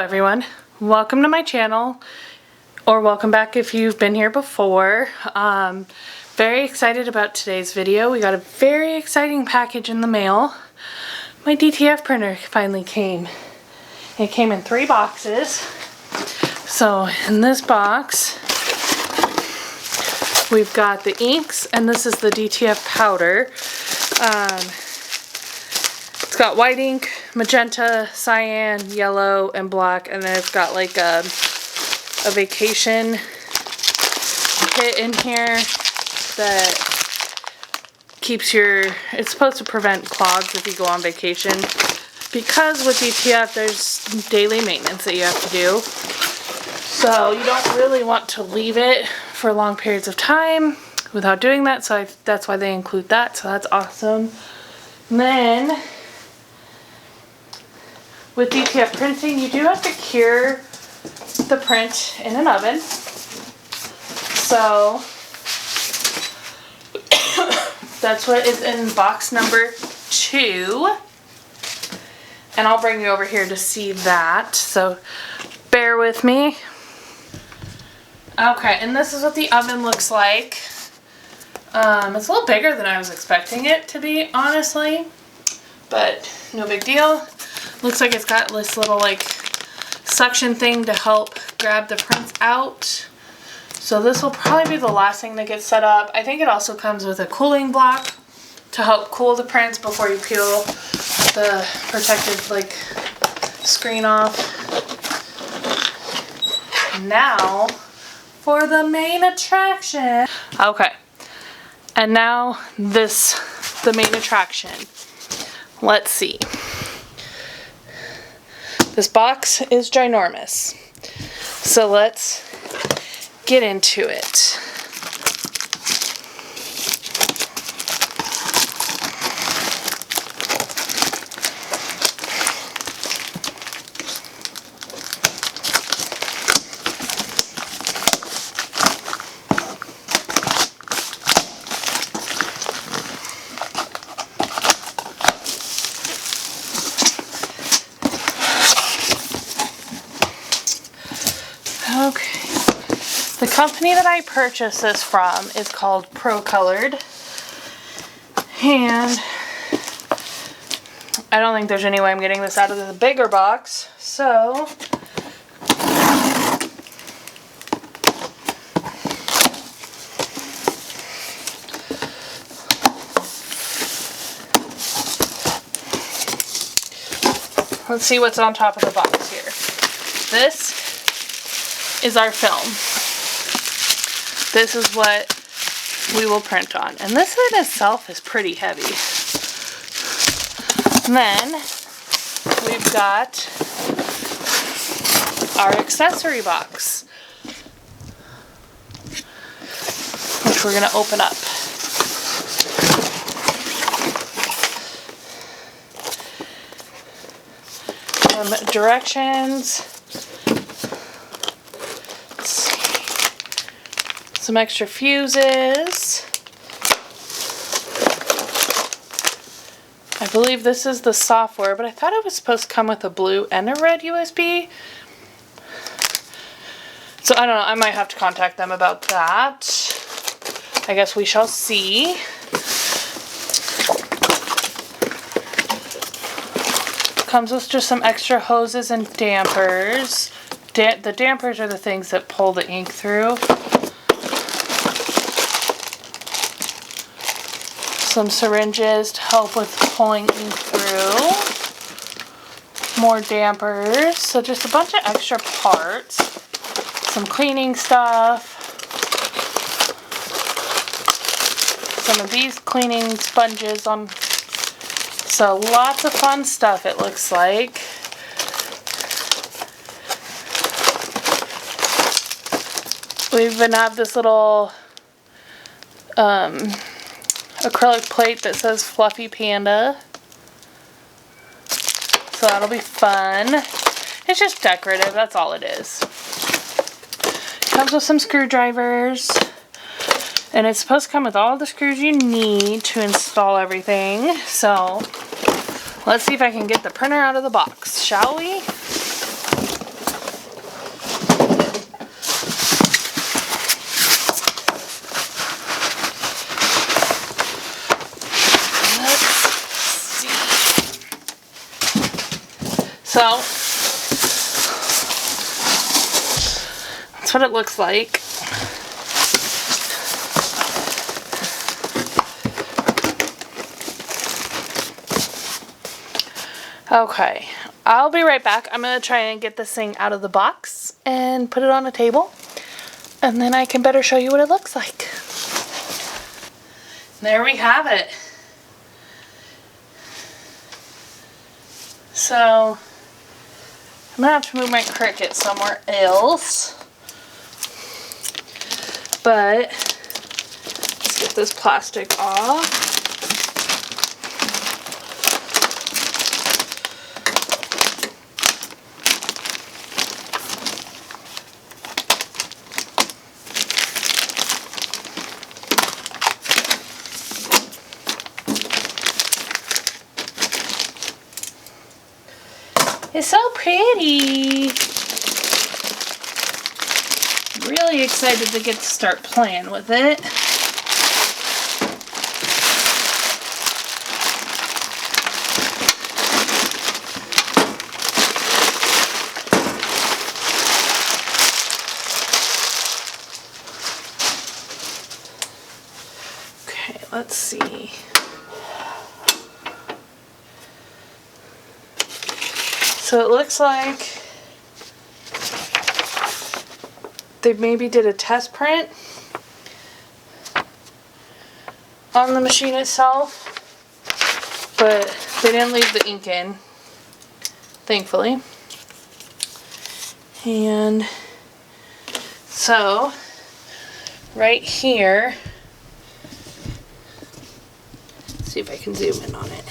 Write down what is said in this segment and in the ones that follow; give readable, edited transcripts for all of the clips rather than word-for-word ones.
everyone, welcome to my channel, or welcome back if you've been here before. Very excited about today's video. We got a very exciting package in the mail. My DTF printer finally came. It came in 3 boxes. So in this box we've got the inks, and this is the DTF powder. It's got white ink, magenta, cyan, yellow, and black, and then it's got like a vacation kit in here that keeps it's supposed to prevent clogs if you go on vacation. Because with DTF there's daily maintenance that you have to do. So you don't really want to leave it for long periods of time without doing that, so that's why they include that, so that's awesome. And then with DTF printing, you do have to cure the print in an oven. So that's what is in box number 2. And I'll bring you over here to see that, so bear with me. Okay, and this is what the oven looks like. It's a little bigger than I was expecting it to be, honestly, but no big deal. Looks like it's got this little like suction thing to help grab the prints out. So this will probably be the last thing that gets set up. I think it also comes with a cooling block to help cool the prints before you peel the protective like screen off. Now for the main attraction. Okay, and now the main attraction. Let's see. This box is ginormous, so let's get into it. Okay, the company that I purchased this from is called Procolored, and I don't think there's any way I'm getting this out of the bigger box, so let's see what's on top of the box here. This is our film. This is what we will print on. And this in itself is pretty heavy. And then we've got our accessory box, which we're going to open up. Directions. Some extra fuses. I believe this is the software, but I thought it was supposed to come with a blue and a red USB. So I don't know, I might have to contact them about that. I guess we shall see. Comes with just some extra hoses and dampers. The dampers are the things that pull the ink through. Some syringes to help with pulling ink through. More dampers. So just a bunch of extra parts. Some cleaning stuff. Some of these cleaning sponges on. So lots of fun stuff, it looks like. We even have this little acrylic plate that says Fluffy Panda. So that'll be fun. It's just decorative, that's all it is. Comes with some screwdrivers. And it's supposed to come with all the screws you need to install everything. So let's see if I can get the printer out of the box, shall we? So that's what it looks like. Okay, I'll be right back. I'm going to try and get this thing out of the box and put it on a table, and then I can better show you what it looks like. There we have it. So I'm going to have to move my Cricut somewhere else, but let's get this plastic off. It's so pretty. Really excited to get to start playing with it. Okay, let's see. So it looks like they maybe did a test print on the machine itself, but they didn't leave the ink in, thankfully. And so right here, let's see if I can zoom in on it.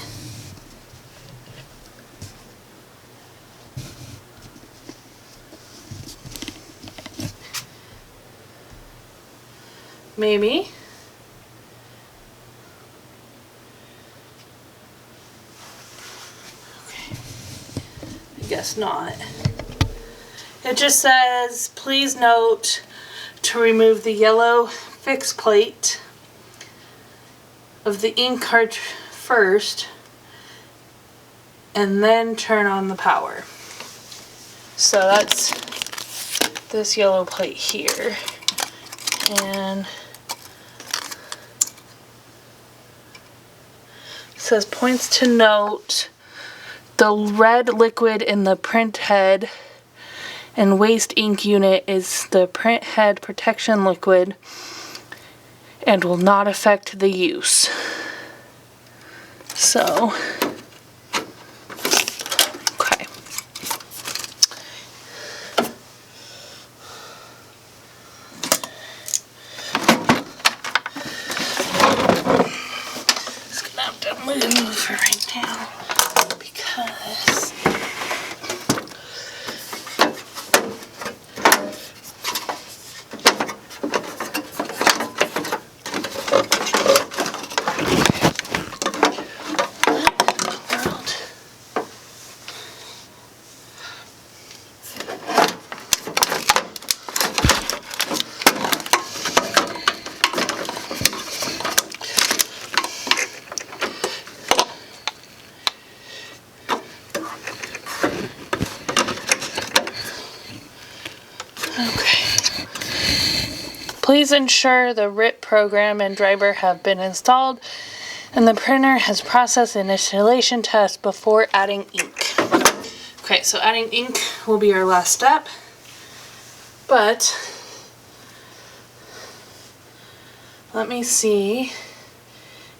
Maybe. Okay. I guess not. It just says, please note to remove the yellow fix plate of the ink cart first and then turn on the power. So that's this yellow plate here. And it says points to note the red liquid in the print head and waste ink unit is the print head protection liquid and will not affect the use. So okay. Just gonna have to move right now because please ensure the RIP program and driver have been installed and the printer has processed an installation test before adding ink. Okay, so adding ink will be our last step, but let me see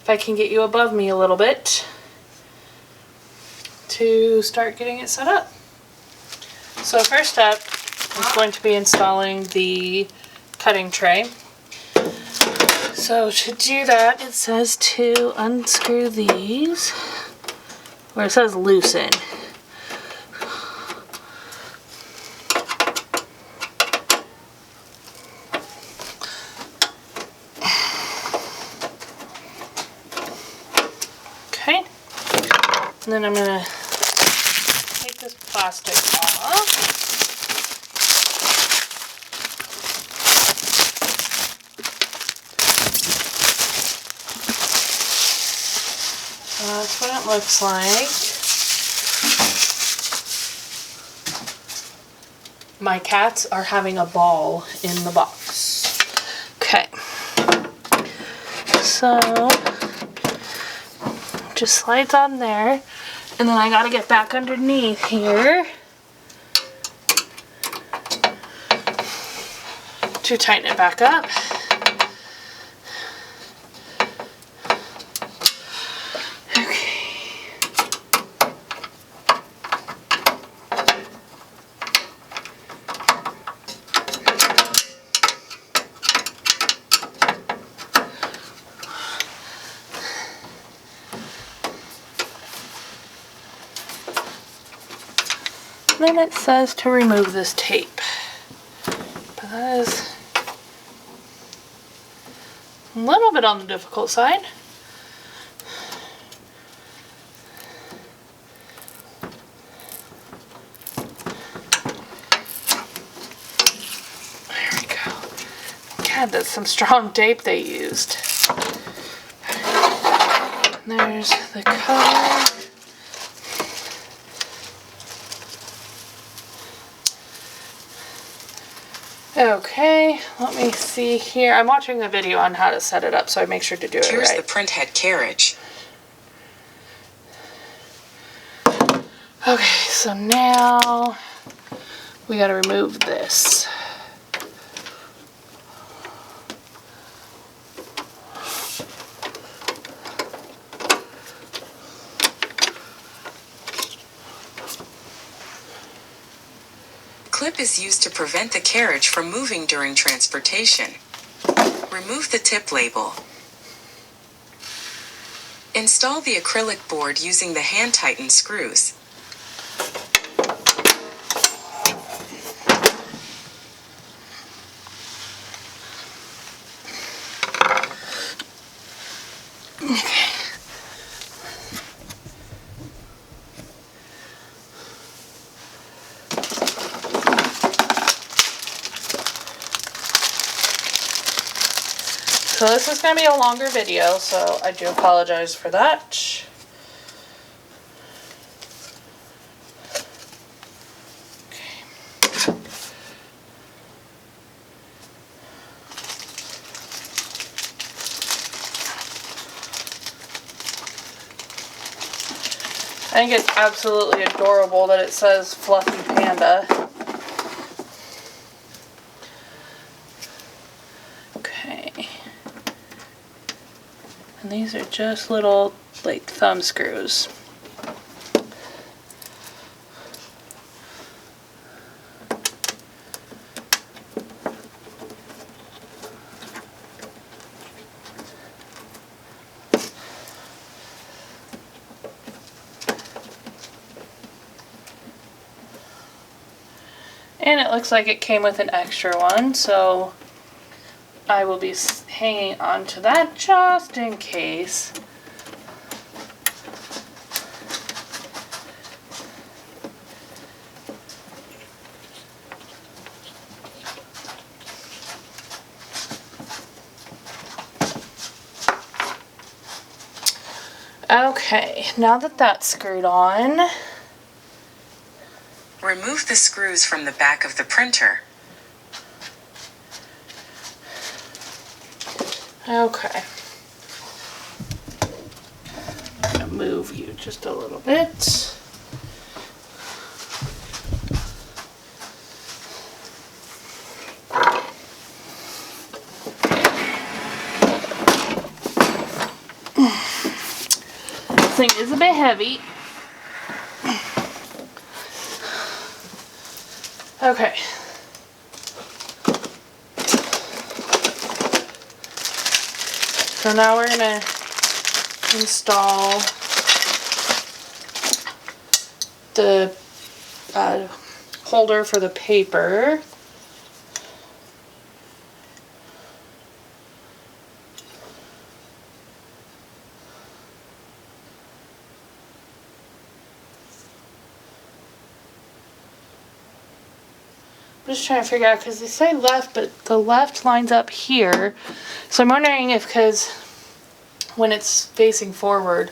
if I can get you above me a little bit to start getting it set up. So first step is going to be installing the cutting tray. So to do that, it says to unscrew these, where it says loosen. Okay, and then I'm gonna take this plastic off. That's what it looks like. My cats are having a ball in the box. Okay. So, just slides on there. And then I gotta get back underneath here to tighten it back up. Then it says to remove this tape, but that is a little bit on the difficult side. There we go. God, that's some strong tape they used. And there's the cover. Okay, let me see here. I'm watching a video on how to set it up, so I make sure to do it right. Here's the print head carriage. Okay, so now we gotta remove this. Clip is used to prevent the carriage from moving during transportation. Remove the tip label. Install the acrylic board using the hand-tightened screws. So this is going to be a longer video, so I do apologize for that. Okay. I think it's absolutely adorable that it says Fluffy Panda. And these are just little, like, thumb screws. And it looks like it came with an extra one, so I will be hanging on to that just in case. Okay, now that that's screwed on, remove the screws from the back of the printer. okay. I'm gonna move you just a little bit. This thing is a bit heavy. Okay. So now we're gonna install the holder for the paper. I'm just trying to figure out, because they say left, but the left lines up here. So I'm wondering if, because when it's facing forward,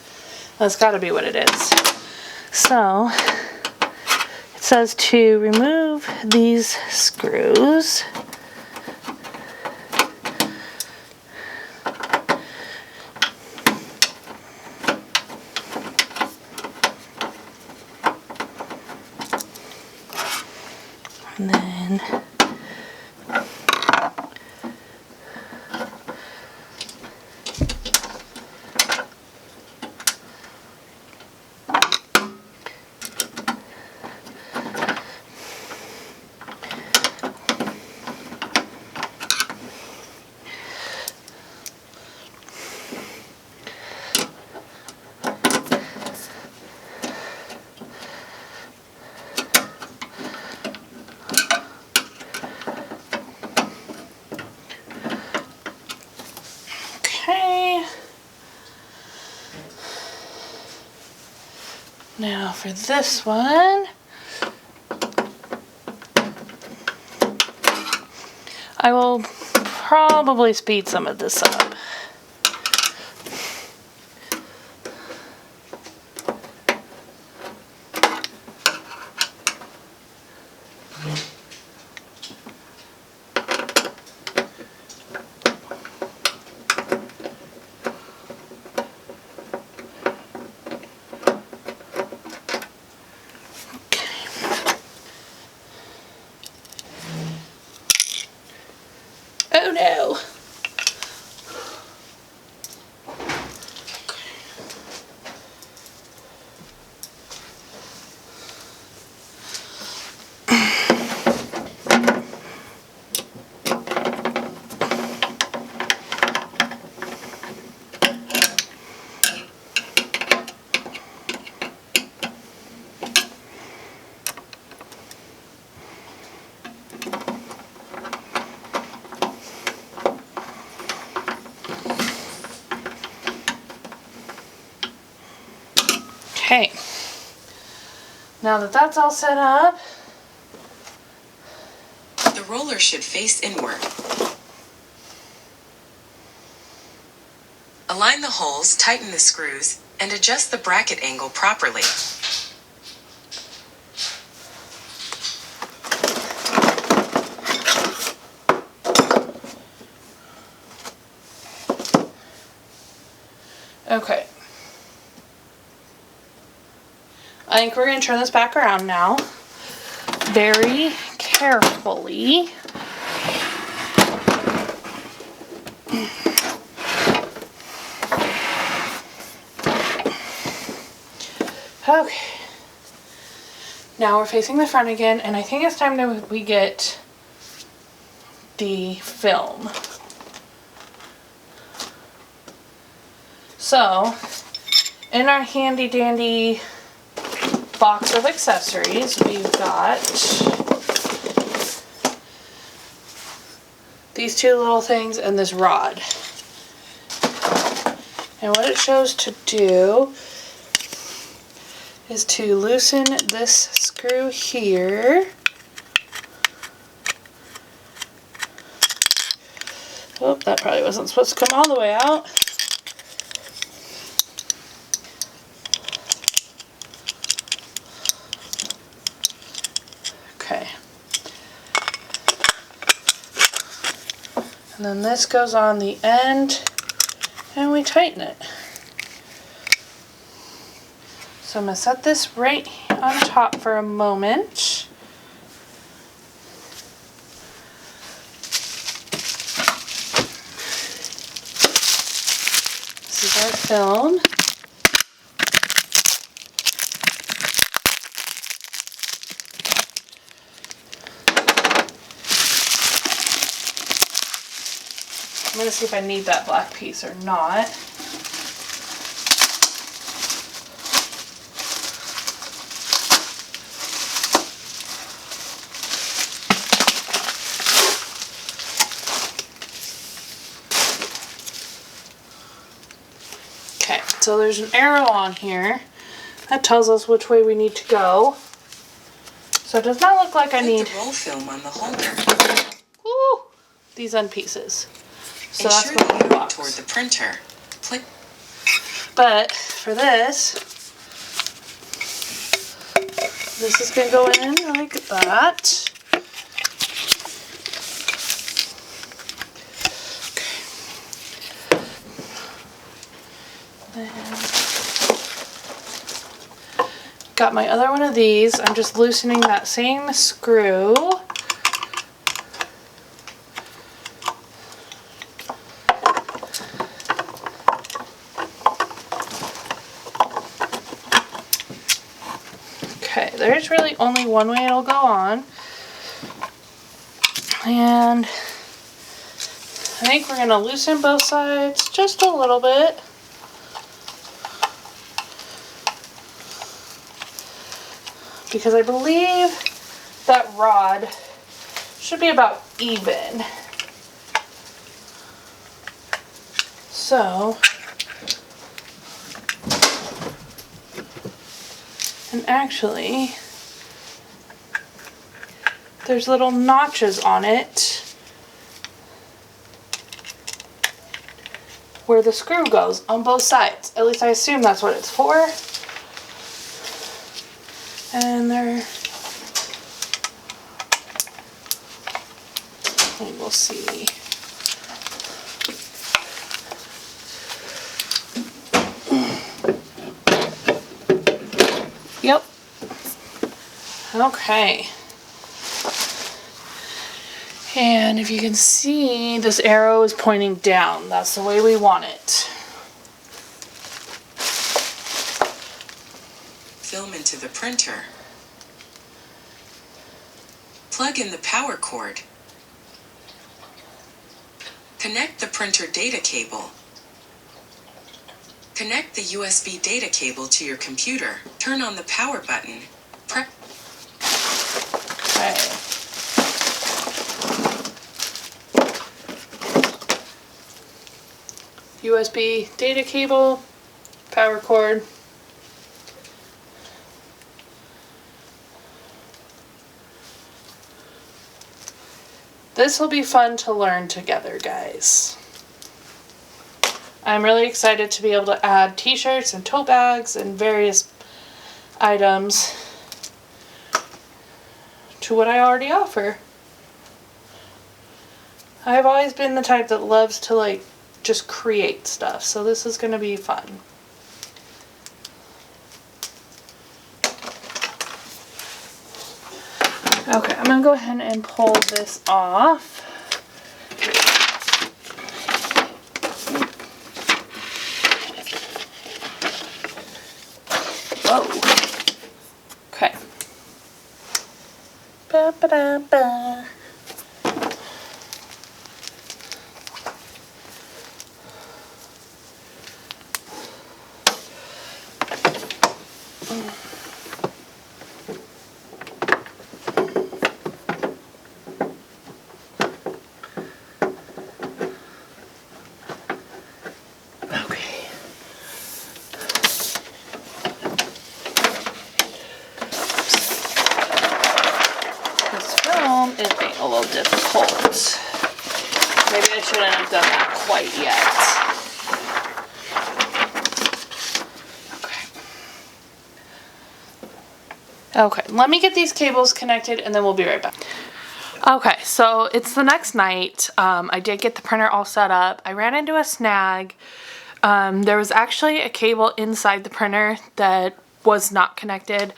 that's got to be what it is. So It says to remove these screws. And then now for this one, I will probably speed some of this up. Oh no! Okay, now that that's all set up, The roller should face inward. Align the holes, tighten the screws, and adjust the bracket angle properly. okay. I think we're going to turn this back around now, very carefully. Okay, now we're facing the front again, and I think it's time that we get the film. So, in our handy dandy box of accessories, we've got these two little things and this rod. And what it shows to do is to loosen this screw here. Oh, that probably wasn't supposed to come all the way out. Okay. And then this goes on the end and we tighten it. So I'm going to set this right on top for a moment. This is our film. I'm going to see if I need that black piece or not. Okay, so there's an arrow on here that tells us which way we need to go. So it does not look like I need Put the roll film on the holder. woo, these end pieces. So Ensure that's that what you look toward the printer. Click. But for this, This is gonna go in like that. Got my other one of these. I'm just loosening that same screw. Okay, there's really only one way it'll go on. And I think we're gonna loosen both sides just a little bit. Because I believe that rod should be about even. So, and actually, there's little notches on it where the screw goes on both sides. At least I assume that's what it's for. And we'll see. Yep. Okay. And if you can see, this arrow is pointing down. That's the way we want it. Film into the printer. Plug in the power cord. Connect the printer data cable. Connect the USB data cable to your computer. Turn on the power button. Okay. USB data cable, power cord. This will be fun to learn together, guys. I'm really excited to be able to add t-shirts and tote bags and various items to what I already offer. I've always been the type that loves to like just create stuff, so this is going to be fun. Okay, I'm going to go ahead and pull this off. Whoa. Okay. Ba ba da ba. Is being a little difficult. Maybe I shouldn't have done that quite yet. Okay. Okay, let me get these cables connected and then we'll be right back. Okay, so it's the next night. I did get the printer all set up. I ran into a snag. There was actually a cable inside the printer that was not connected.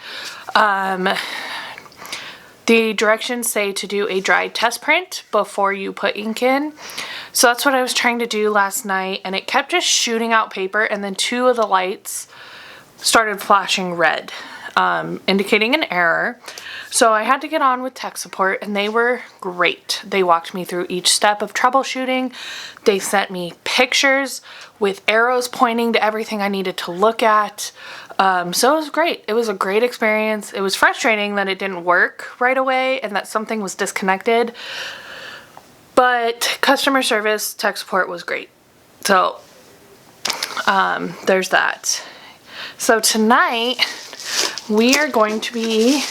The directions say to do a dry test print before you put ink in. So that's what I was trying to do last night, and it kept just shooting out paper, and then two of the lights started flashing red, indicating an error. So I had to get on with tech support, and they were great. They walked me through each step of troubleshooting. They sent me pictures with arrows pointing to everything I needed to look at. So it was great. It was a great experience. It was frustrating that it didn't work right away and that something was disconnected. But customer service, tech support was great. So there's that. So tonight we are going to be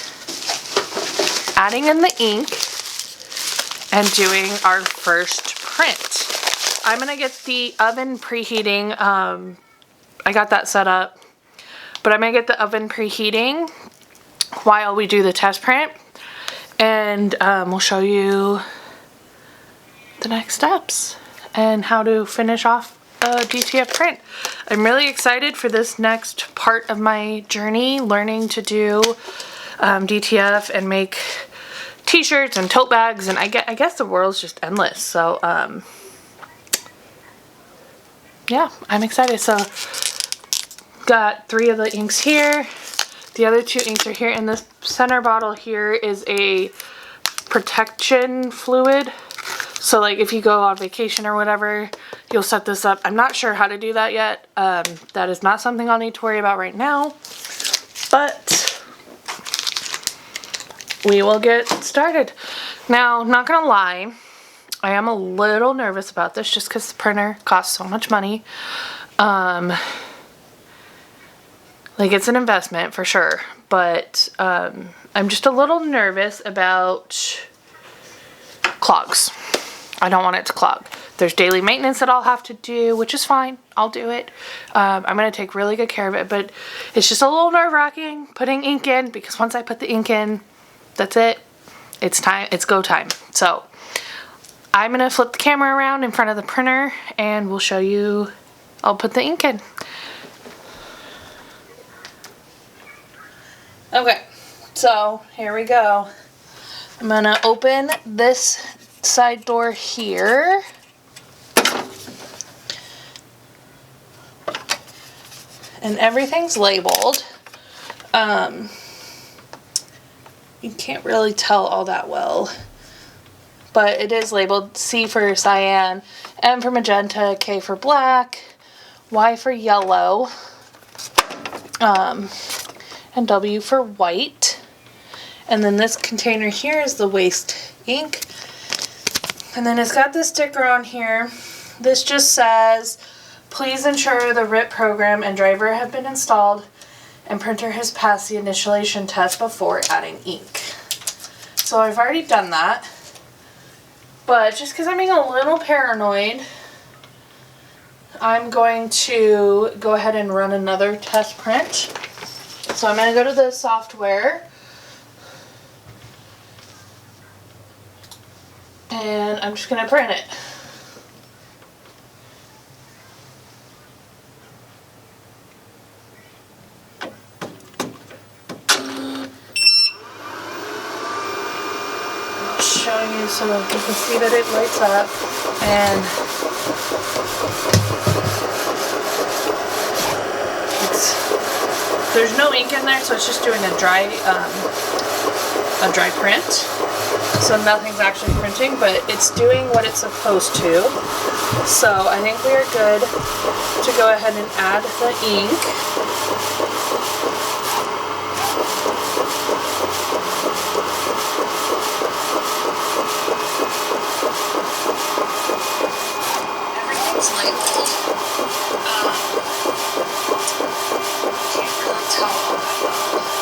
adding in the ink and doing our first print. I'm going to get the oven preheating. I got that set up. But I'm going to get the oven preheating while we do the test print, and we'll show you the next steps and how to finish off a DTF print. I'm really excited for this next part of my journey, learning to do DTF and make t-shirts and tote bags, and I guess the world's just endless. So yeah, I'm excited. So got 3 of the inks here. The other 2 inks are here, and this center bottle here is a protection fluid. So like if you go on vacation or whatever, you'll set this up. I'm not sure how to do that yet. That is not something I'll need to worry about right now, but we will get started. Now, not gonna lie, I am a little nervous about this just because the printer costs so much money. Like, it's an investment for sure, but I'm just a little nervous about clogs. I don't want it to clog. There's daily maintenance that I'll have to do, which is fine. I'll do it. I'm going to take really good care of it, but it's just a little nerve-wracking putting ink in, because once I put the ink in, that's it. It's time. It's go time. So I'm going to flip the camera around in front of the printer and we'll show you. I'll put the ink in. Okay, so here we go. I'm going to open this side door here. And everything's labeled. You can't really tell all that well, but it is labeled C for cyan, M for magenta, K for black, Y for yellow, and W for white. And then this container here is the waste ink. And then it's got this sticker on here. This just says, please ensure the RIP program and driver have been installed and printer has passed the initialization test before adding ink. So I've already done that, but just because I'm being a little paranoid, I'm going to go ahead and run another test print. So I'm going to go to the software and I'm just going to print it. Showing you so you can see that it lights up, and there's no ink in there, so it's just doing a dry print. So nothing's actually printing, but it's doing what it's supposed to. So I think we are good to go ahead and add the ink. Everything's labeled. Can't really tell all that well.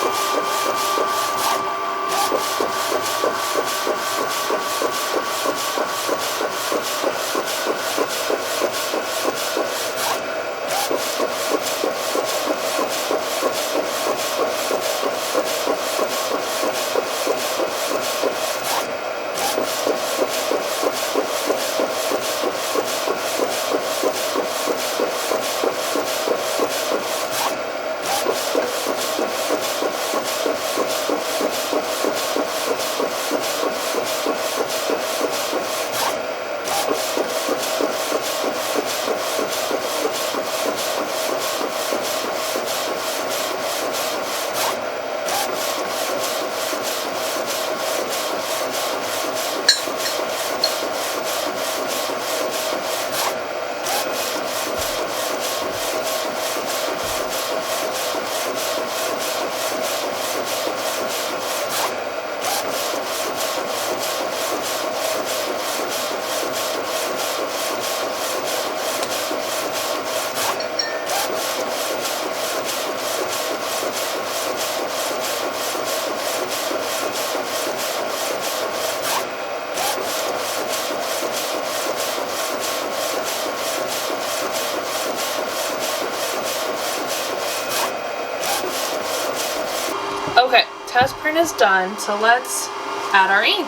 Okay, test print is done, so let's add our ink.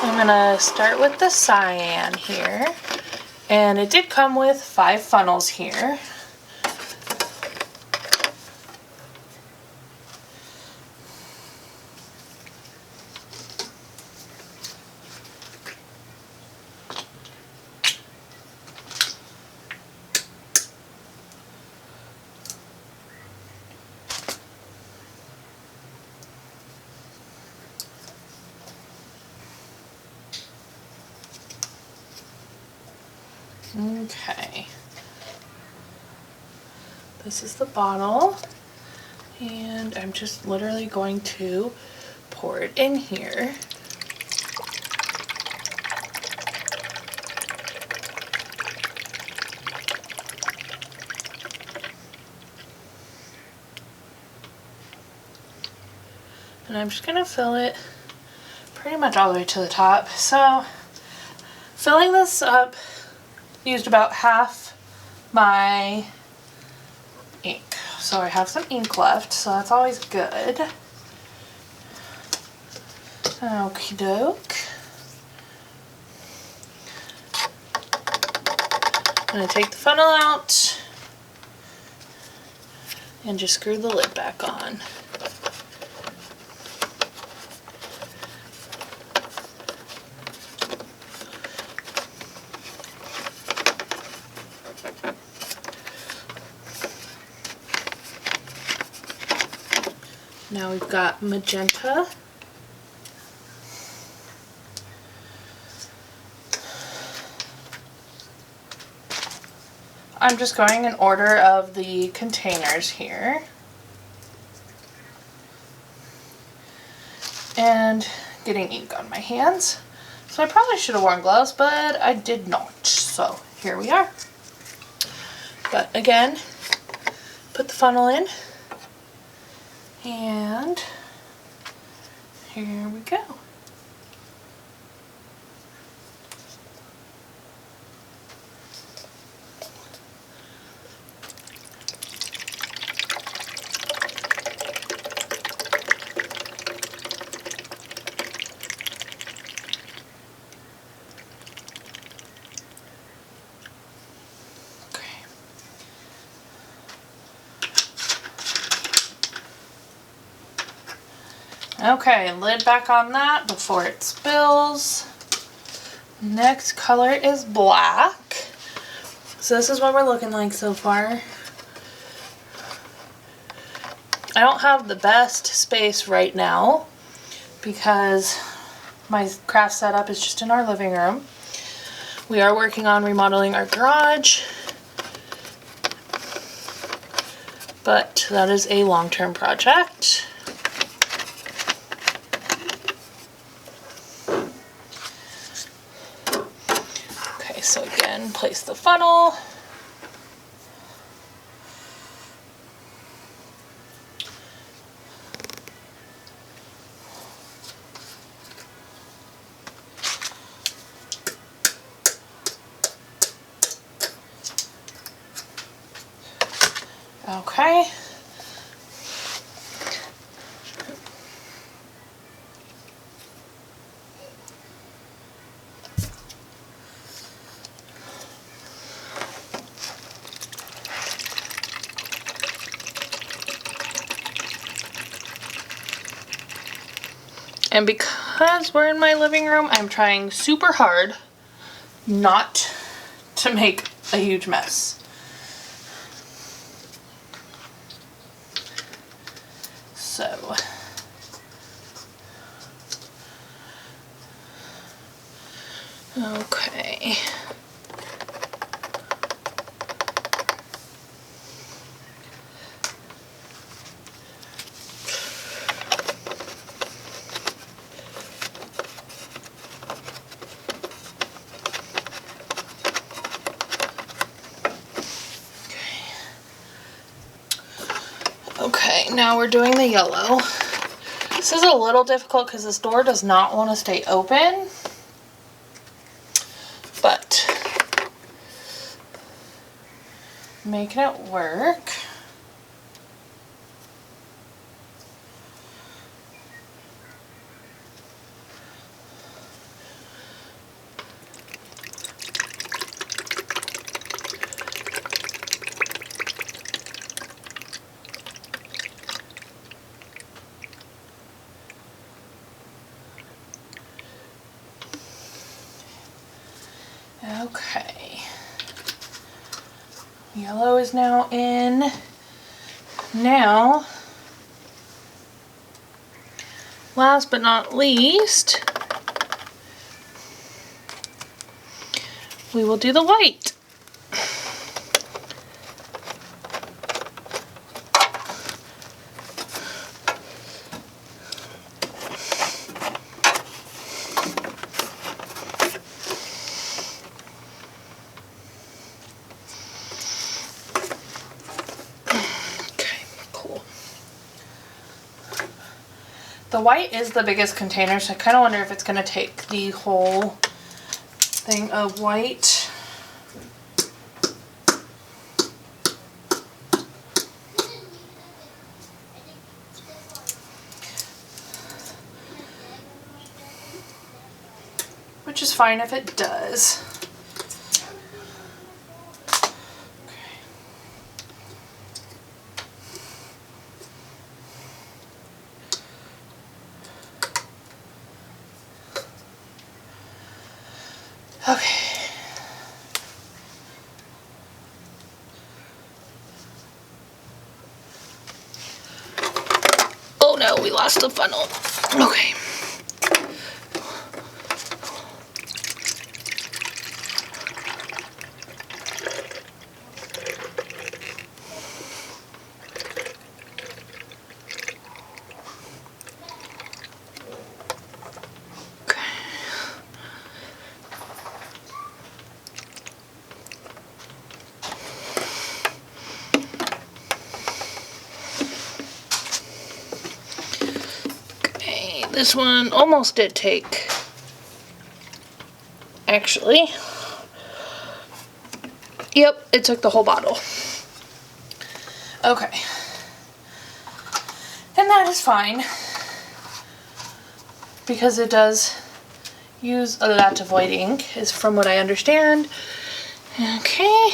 I'm gonna start with the cyan here, and it did come with 5 funnels here. Okay, this is the bottle, and I'm just literally going to pour it in here. And I'm just gonna fill it pretty much all the way to the top. So, filling this up used about half my ink. So I have some ink left, so that's always good. Okie doke. I'm gonna take the funnel out and just screw the lid back on. Now we've got magenta. I'm just going in order of the containers here. And getting ink on my hands. So I probably should have worn gloves, but I did not. So here we are. But again, put the funnel in. And here we go. Okay, lid back on that before it spills. Next color is black. So this is what we're looking like so far. I don't have the best space right now because my craft setup is just in our living room. We are working on remodeling our garage, but that is a long-term project. So again, place the funnel. Okay. And because we're in my living room, I'm trying super hard not to make a huge mess. So, okay. Okay, now we're doing the yellow. This is a little difficult because this door does not want to stay open, but making it work. Yellow is now in. Now, last but not least, we will do the white. The white is the biggest container, so I kind of wonder if it's going to take the whole thing of white. Which is fine if it does. Okay. Oh no, we lost the funnel. Okay. This one almost did take, actually. Yep, it took the whole bottle. Okay. And that is fine, because it does use a lot of white ink, is from what I understand. Okay.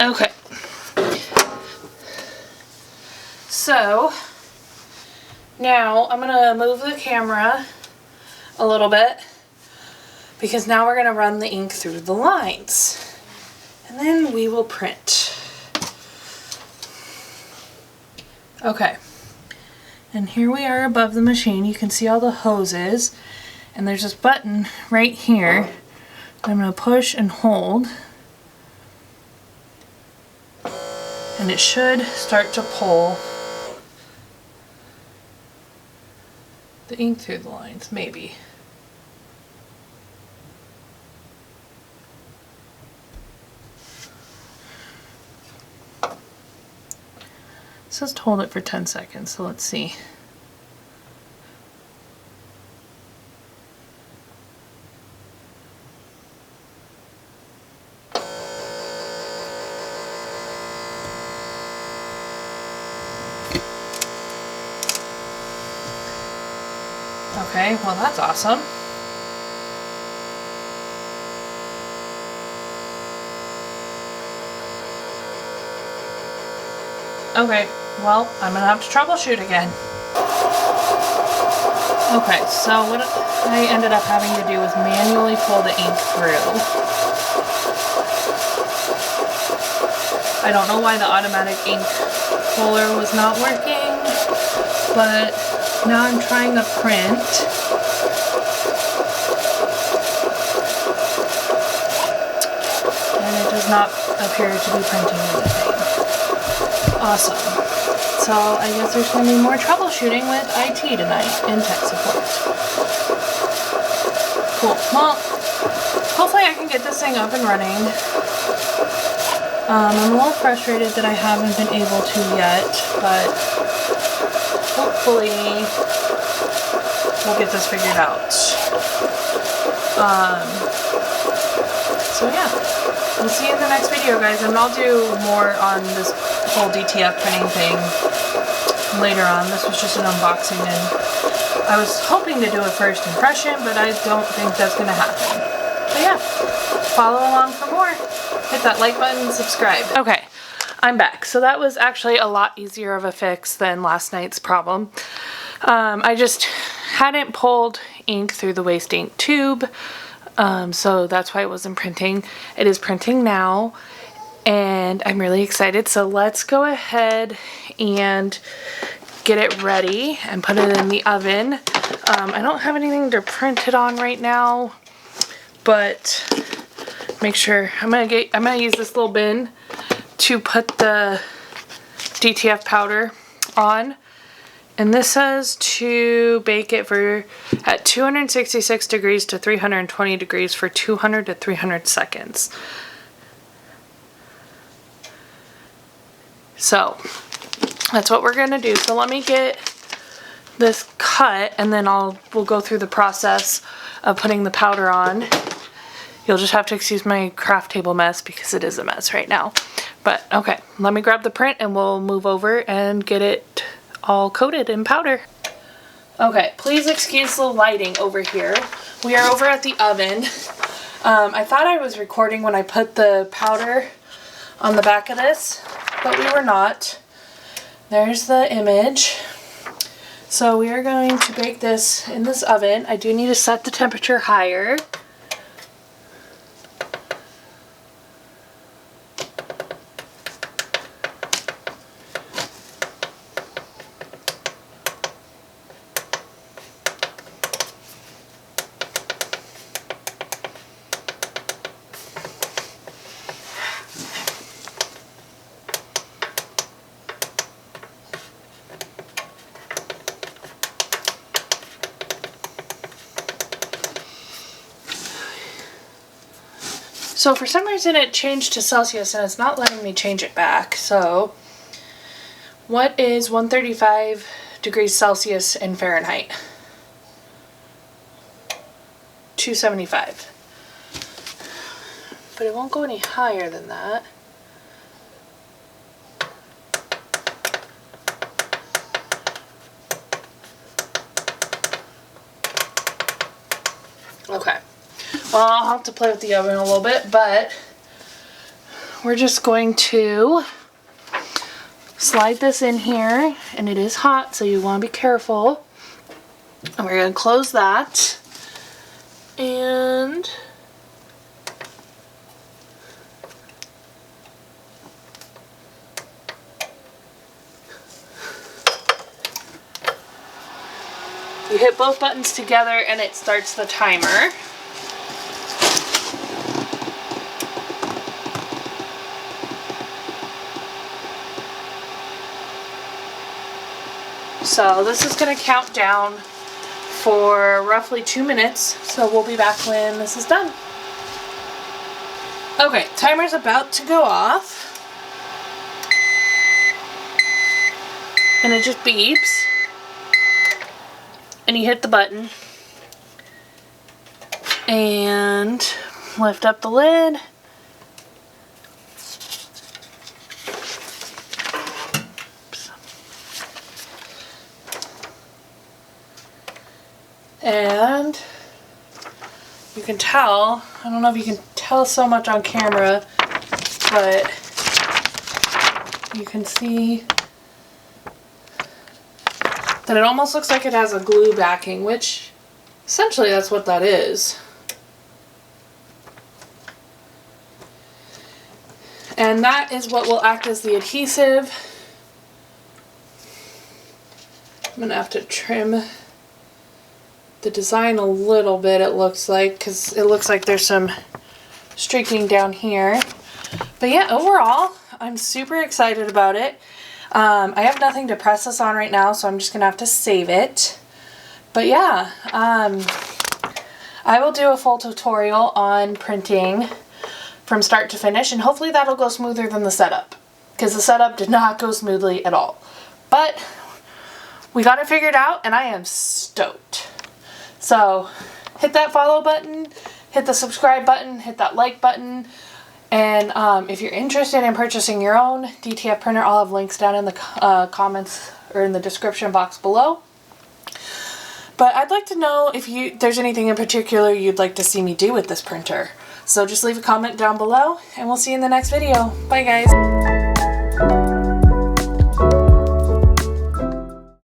Okay. So, now I'm going to move the camera a little bit, because now we're going to run the ink through the lines, and then we will print. Okay, and here we are above the machine. You can see all the hoses, and there's this button right here that I'm going to push and hold, and it should start to pull the ink through the lines, maybe. It says to hold it for 10 seconds, so let's see. Okay, well that's awesome. Okay, well I'm gonna have to troubleshoot again. Okay, so what I ended up having to do was manually pull the ink through. I don't know why the automatic ink puller was not working, but now I'm trying to print. And it does not appear to be printing anything. Awesome. So I guess there's going to be more troubleshooting with IT tonight and tech support. Cool. Well, hopefully I can get this thing up and running. I'm a little frustrated that I haven't been able to yet, but hopefully we'll get this figured out. So yeah, we'll see you in the next video, guys, and I'll do more on this whole DTF printing thing later on. This was just an unboxing, and I was hoping to do a first impression, but I don't think that's going to happen. So yeah, follow along for more. Hit that like button, subscribe. Okay, I'm back. So that was actually a lot easier of a fix than last night's problem. I just hadn't pulled ink through the waste ink tube So that's why it wasn't printing. It is printing now, and I'm really excited. So let's go ahead and get it ready and put it in the oven. I don't have anything to print it on right now, but make sure I'm gonna use this little bin to put the DTF powder on. And this says to bake it at 266 degrees to 320 degrees for 200 to 300 seconds. So that's what we're gonna do. So let me get this cut, and then we'll go through the process of putting the powder on. You'll just have to excuse my craft table mess because it is a mess right now. But okay, let me grab the print and we'll move over and get it all coated in powder. Okay, please excuse the lighting over here. We are over at the oven. I thought I was recording when I put the powder on the back of this, but we were not. There's the image. So we are going to bake this in this oven. I do need to set the temperature higher. So for some reason it changed to Celsius and it's not letting me change it back. So what is 135 degrees Celsius in Fahrenheit? 275. But it won't go any higher than that. Okay. Well, I'll have to play with the oven a little bit, but we're just going to slide this in here, and it is hot, so you want to be careful. And we're going to close that, and you hit both buttons together and it starts the timer. So this is going to count down for roughly 2 minutes, so we'll be back when this is done. Okay, timer's about to go off. And it just beeps. And you hit the button. And lift up the lid. And you can tell, I don't know if you can tell so much on camera, but you can see that it almost looks like it has a glue backing, which essentially that's what that is. And that is what will act as the adhesive. I'm going to have to trim the design a little bit, it looks like, because it looks like there's some streaking down here. But yeah, overall, I'm super excited about it. I have nothing to press this on right now, so I'm just going to have to save it. But yeah, I will do a full tutorial on printing from start to finish, and hopefully that'll go smoother than the setup, because the setup did not go smoothly at all. But we got it figured out, and I am stoked. So hit that follow button, hit the subscribe button, hit that like button, and if you're interested in purchasing your own DTF printer, I'll have links down in the comments or in the description box below. But I'd like to know if there's anything in particular you'd like to see me do with this printer. So just leave a comment down below, and we'll see you in the next video. Bye guys!